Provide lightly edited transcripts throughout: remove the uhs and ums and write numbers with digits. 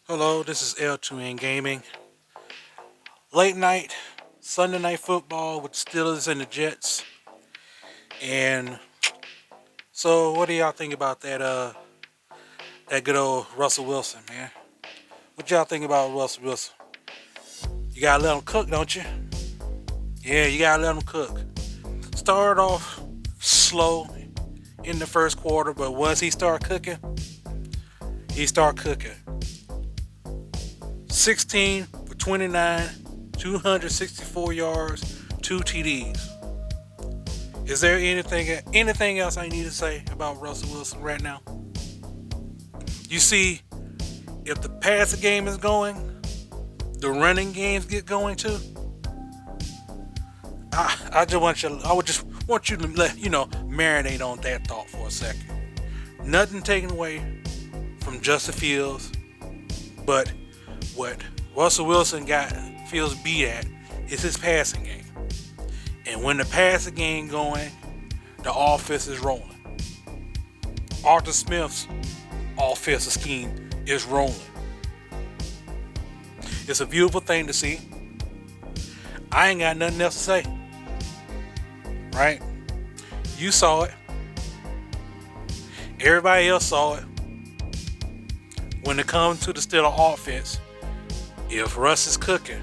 Hello, this is L2N Gaming. Late night, Sunday night football with the Steelers and the Jets. And so what do y'all think about that good old Russell Wilson, man? What y'all think about Russell Wilson? You gotta let him cook, don't you? Yeah, you gotta let him cook. Start off slow in the first quarter, but once he start cooking, he start cooking. 16 for 29, 264 yards, 2 TDs. Is there anything else I need to say about Russell Wilson right now? You see, if the passing game is going, the running games get going too. I would just want you to marinate on that thought for a second. Nothing taken away from Justin Fields, but what Russell Wilson got Fields beat at is his passing game. And when the passing game going, the offense is rolling. Arthur Smith's offensive scheme is rolling. It's a beautiful thing to see. I ain't got nothing else to say. Right? You saw it. Everybody else saw it. When it comes to the Steelers offense, if Russ is cooking,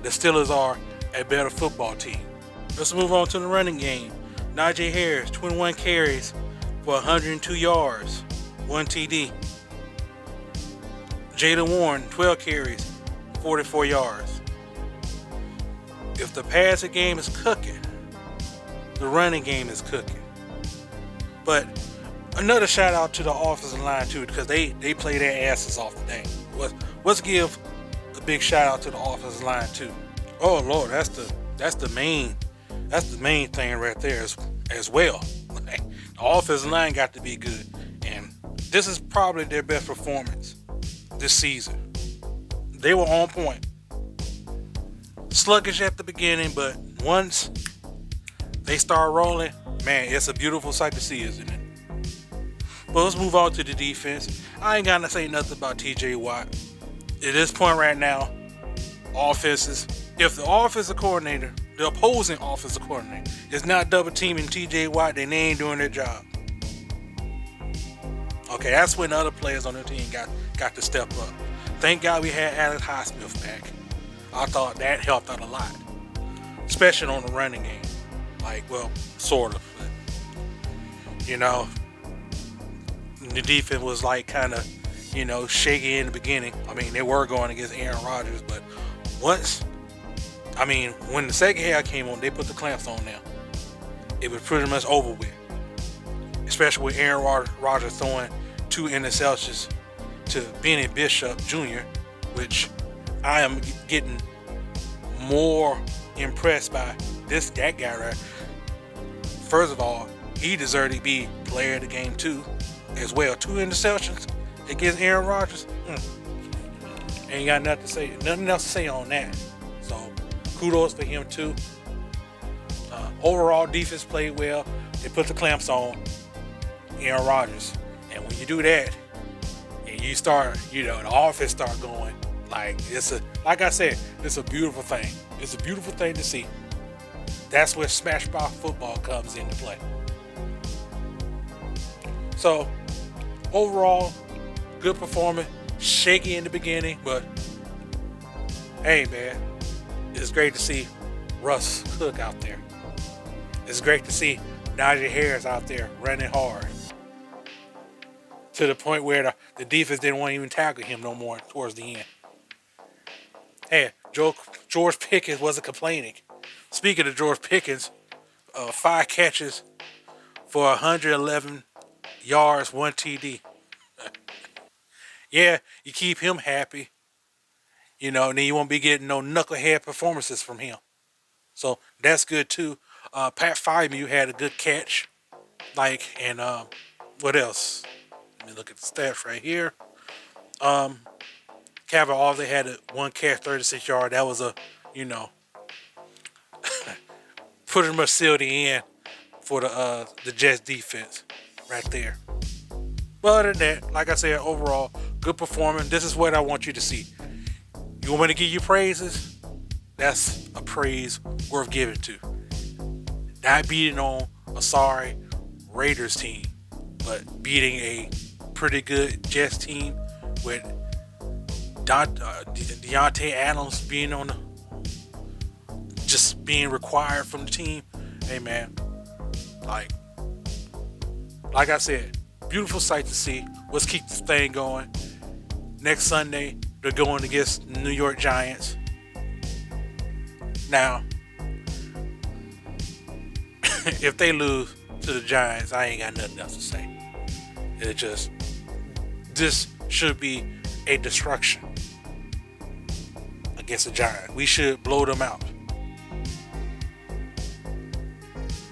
the Steelers are a better football team. Let's move on to the running game. Najee Harris, 21 carries for 102 yards, 1 TD. Jaylen Warren, 12 carries, 44 yards. If the passing game is cooking, the running game is cooking. But another shout out to the offensive line too, because they play their asses off today. Let's give a big shout out to the offensive line too. Oh Lord, that's the main thing right there as well. The offensive line got to be good, and this is probably their best performance this season. They were on point. Sluggish at the beginning, but once they start rolling, man, it's a beautiful sight to see, isn't it? But let's move on to the defense. I ain't gotta say nothing about TJ Watt. At this point right now, if the offensive coordinator, the opposing offensive coordinator, is not double teaming TJ Watt, then they ain't doing their job. Okay, that's when the other players on the team got to step up. Thank God we had Alex Highsmith back. I thought that helped out a lot, especially on the running game. Sort of. But, the defense was kind of, shaky in the beginning. I mean, they were going against Aaron Rodgers, but when the second half came on, they put the clamps on them. It was pretty much over with. Especially with Aaron Rodgers throwing 2 interceptions to Benny Bishop Jr., which I am getting more impressed by that guy right. First of all, he deserved to be player of the game too, as well. 2 interceptions against Aaron Rodgers. Ain't got nothing else to say on that. So kudos for him too. Overall, defense played well. They put the clamps on Aaron Rodgers, and when you do that, and you start, the offense start going, like I said, it's a beautiful thing. It's a beautiful thing to see. That's where smash mouth football comes into play. So overall, good performance. Shaky in the beginning, but hey, man, it's great to see Russ cook out there. It's great to see Najee Harris out there running hard to the point where the defense didn't want to even tackle him no more towards the end. Hey, George Pickens wasn't complaining. Speaking of George Pickens, 5 catches for 111 yards, 1 TD. Yeah, you keep him happy, and then you won't be getting no knucklehead performances from him. So that's good too. Pat Five had a good catch. What else? Let me look at the stats right here. Calvin Austin had 1 catch, 36 yards. That was pretty much sealed the end for the Jets defense right there. But other than that, like I said, overall, good performance. This is what I want you to see. You want me to give you praises? That's a praise worth giving to. Not beating on a sorry Raiders team, but beating a pretty good Jets team with Deontay Adams being on just being required from the team. Hey man, like I said, beautiful sight to see. Let's keep this thing going. Next Sunday, they're going against New York Giants. Now, if they lose to the Giants, I ain't got nothing else to say. This should be a destruction against the Giants. We should blow them out.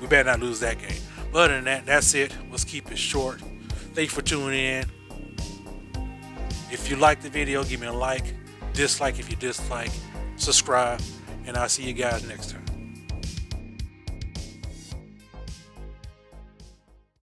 We better not lose that game. But other than that, that's it. Let's keep it short. Thanks for tuning in. If you like the video, give me a like. Dislike if you dislike. Subscribe. And I'll see you guys next time.